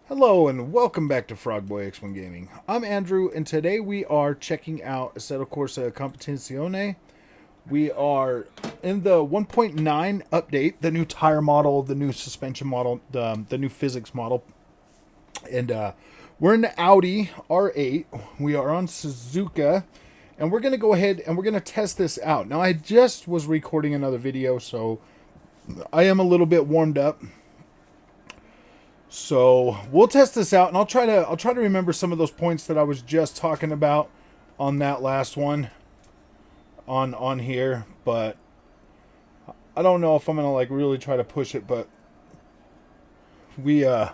Hello and welcome back to Frogboy X1 Gaming. I'm Andrew and today we are checking out Assetto Corsa Competizione. We are in the 1.9 update, the new tire model, the new suspension model, the new physics model. And we're in the Audi R8. We are on Suzuka and we're going to go ahead and we're going to test this out. Now I just was recording another video, so I am a little bit warmed up. So we'll test this out, and I'll try to remember some of those points that I was just talking about on that last one on here. But I don't know if I'm gonna like really try to push it. But we I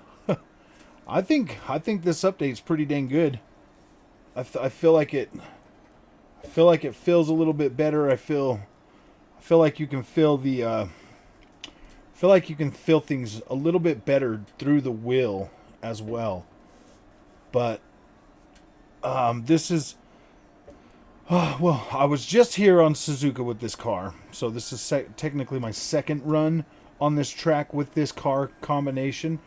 think this update's pretty dang good. I feel like it. I feel like it feels a little bit better. I feel like you can feel the. Feel like you can feel things a little bit better through the wheel as well. But this is well, I was just here on Suzuka with this car, so this is technically my second run on this track with this car combination.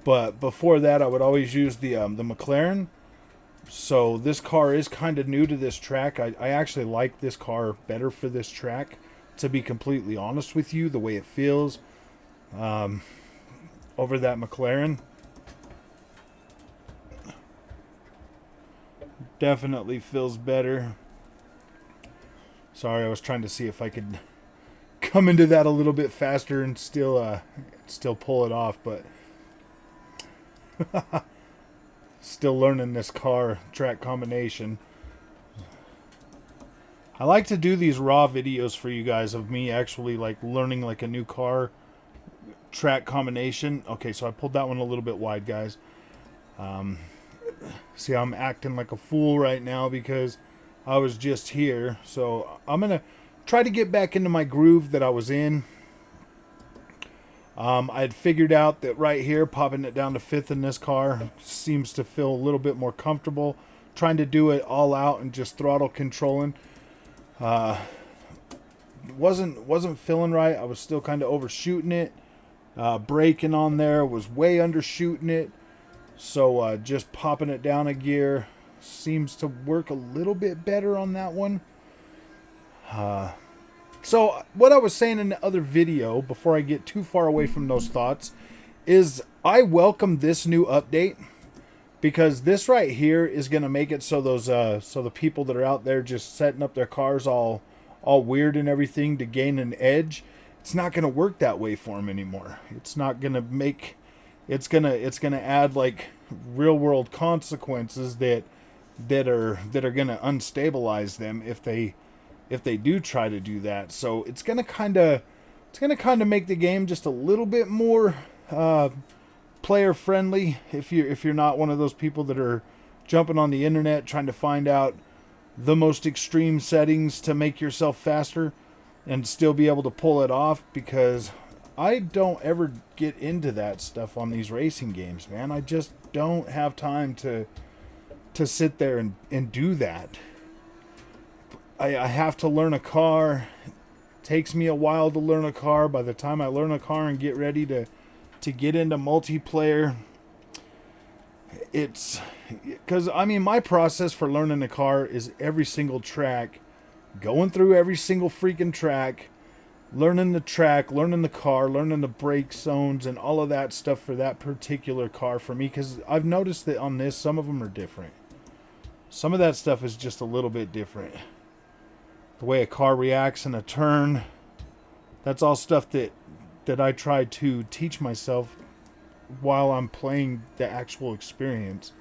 But before that, I would always use the McLaren. So this car is kind of new to this track. I actually like this car better for this track, to be completely honest with you. The way it feels. Over that McLaren. Definitely feels better. Sorry, I was trying to see if I could come into that a little bit faster and still pull it off, but still learning this car track combination. I like to do these raw videos for you guys of me actually like learning like a new car track combination. Okay, so I pulled that one a little bit wide, guys. See, I'm acting like a fool right now because I was just here. So I'm gonna try to get back into my groove that I was in. I had figured out that right here, popping it down to fifth in this car seems to feel a little bit more comfortable. Trying to do it all out and just throttle controlling. Wasn't feeling right. I was still kind of overshooting it. Braking on there was way undershooting it, so just popping it down a gear seems to work a little bit better on that one. So what I was saying in the other video, before I get too far away from those thoughts, is I welcome this new update, because this right here is going to make it so those so the people that are out there just setting up their cars all weird and everything to gain an edge, it's not going to work that way for them anymore. It's not going to make, it's going to add like real world consequences that are going to unstabilize them if they do try to do that. So it's going to kind of make the game just a little bit more player friendly if you're not one of those people that are jumping on the internet trying to find out the most extreme settings to make yourself faster and still be able to pull it off, because I don't ever get into that stuff on these racing games, man. I just don't have time to sit there and do that. I have to learn a car. It takes me a while to learn a car. By the time I learn a car and get ready to get into multiplayer, it's because I mean my process for learning a car is every single track, going through every single freaking track, learning the track, learning the car, learning the brake zones and all of that stuff for that particular car for me, because I've noticed that on this, some of them are different. Some of that stuff is just a little bit different. The way a car reacts in a turn, that's all stuff that I try to teach myself while I'm playing the actual experience.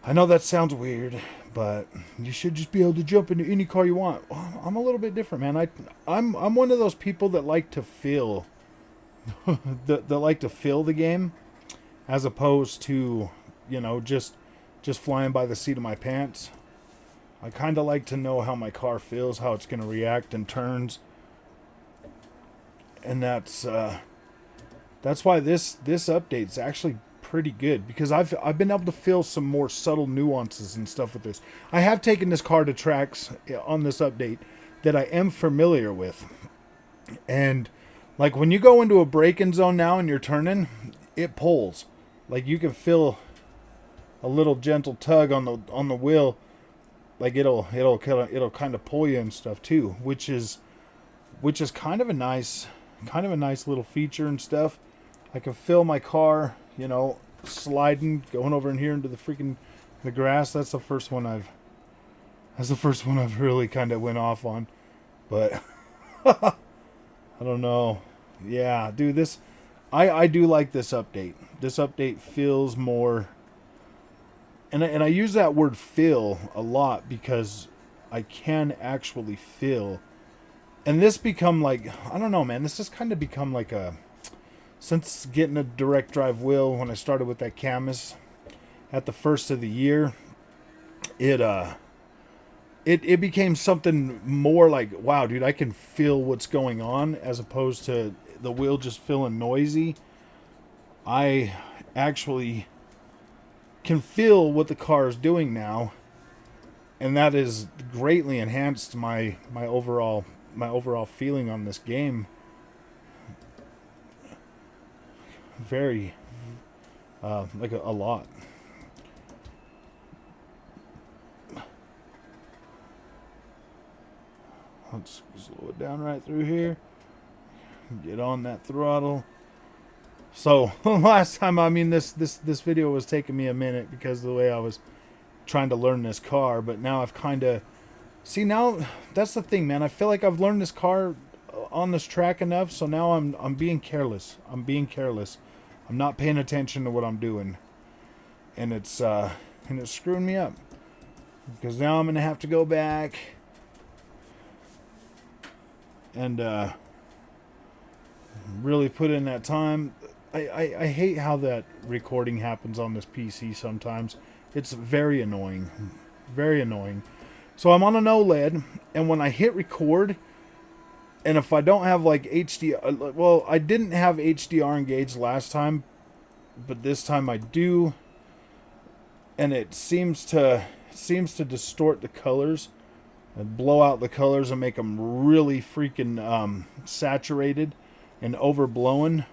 I know that sounds weird, but you should just be able to jump into any car you want. I'm a little bit different, man. I'm one of those people that like to feel that like to feel the game, as opposed to, you know, just flying by the seat of my pants. I kind of like to know how my car feels, how it's going to react in turns, and that's why this update's actually pretty good, because I've been able to feel some more subtle nuances and stuff with this. I have taken this car to tracks on this update that I am familiar with, and like when you go into a braking zone now and you're turning, it pulls. like you can feel a little gentle tug on the wheel, like it'll kind of pull you and stuff too, which is kind of a nice little feature and stuff. I can feel my car, you know, sliding, going over in here into the grass. That's the first one I've really kind of went off on, but I don't know. Yeah, dude, I do like this update. This update feels more, and I use that word feel a lot because I can actually feel. And this become like, I don't know, man, this has kind of become like since getting a direct drive wheel when I started with that Camus at the first of the year, it became something more like, wow, dude, I can feel what's going on, as opposed to the wheel just feeling noisy. I actually can feel what the car is doing now, and that has greatly enhanced my overall feeling on this game. Very like a lot. Let's slow it down right through here. Get on that throttle. So last time, I mean, this video was taking me a minute because of the way I was trying to learn this car, but now I've kind of now that's the thing, man. I feel like I've learned this car on this track enough, so now I'm being careless. I'm not paying attention to what I'm doing, and it's screwing me up because now I'm gonna have to go back and really put in that time. I hate how that recording happens on this PC sometimes. It's very annoying. Very annoying. So I'm on an OLED, and when I hit record, and if I don't have like HDR, well, I didn't have HDR engaged last time, but this time I do, and it seems to distort the colors and blow out the colors and make them really freaking saturated and overblown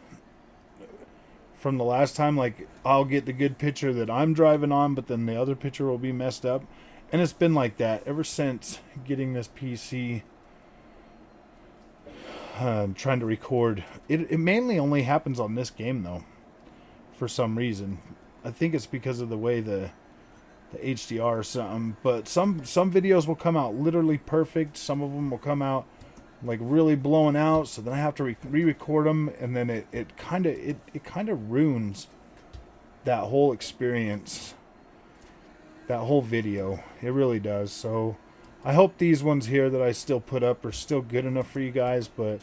from the last time. Like, I'll get the good picture that I'm driving on, but then the other picture will be messed up. And it's been like that ever since getting this PC, trying to record. It mainly only happens on this game, though, for some reason. I think it's because of the way the HDR or something. But some videos will come out literally perfect. Some of them will come out like really blowing out, so then I have to re-record them, and then it kind of ruins that whole experience, that whole video. It really does. So I hope these ones here that I still put up are still good enough for you guys, but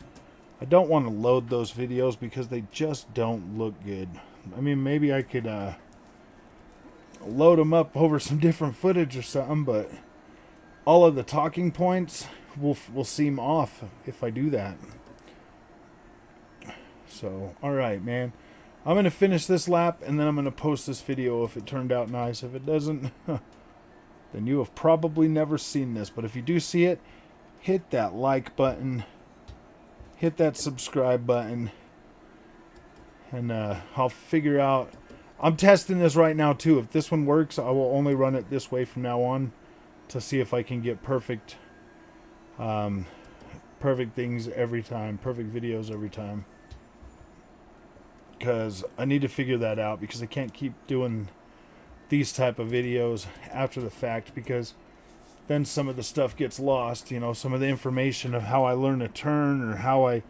I don't want to load those videos because they just don't look good. I mean, maybe I could load them up over some different footage or something, but all of the talking points will seem off if I do that. So, alright, man. I'm going to finish this lap, and then I'm going to post this video if it turned out nice. If it doesn't, then you have probably never seen this. But if you do see it, hit that like button, hit that subscribe button, and I'll figure out. I'm testing this right now too. If this one works, I will only run it this way from now on to see if I can get perfect things every time, perfect videos every time. Because I need to figure that out, because I can't keep doing these type of videos after the fact, because then some of the stuff gets lost, you know, some of the information of how I learn a turn, or how I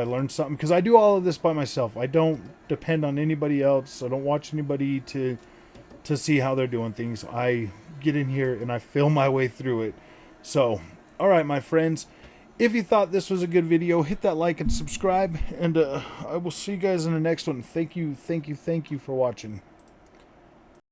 learn something, because I do all of this by myself. I don't depend on anybody else. I don't watch anybody to see how they're doing things. I get in here and I feel my way through it. So, alright, my friends, if you thought this was a good video, hit that like and subscribe, and I will see you guys in the next one. Thank you for watching.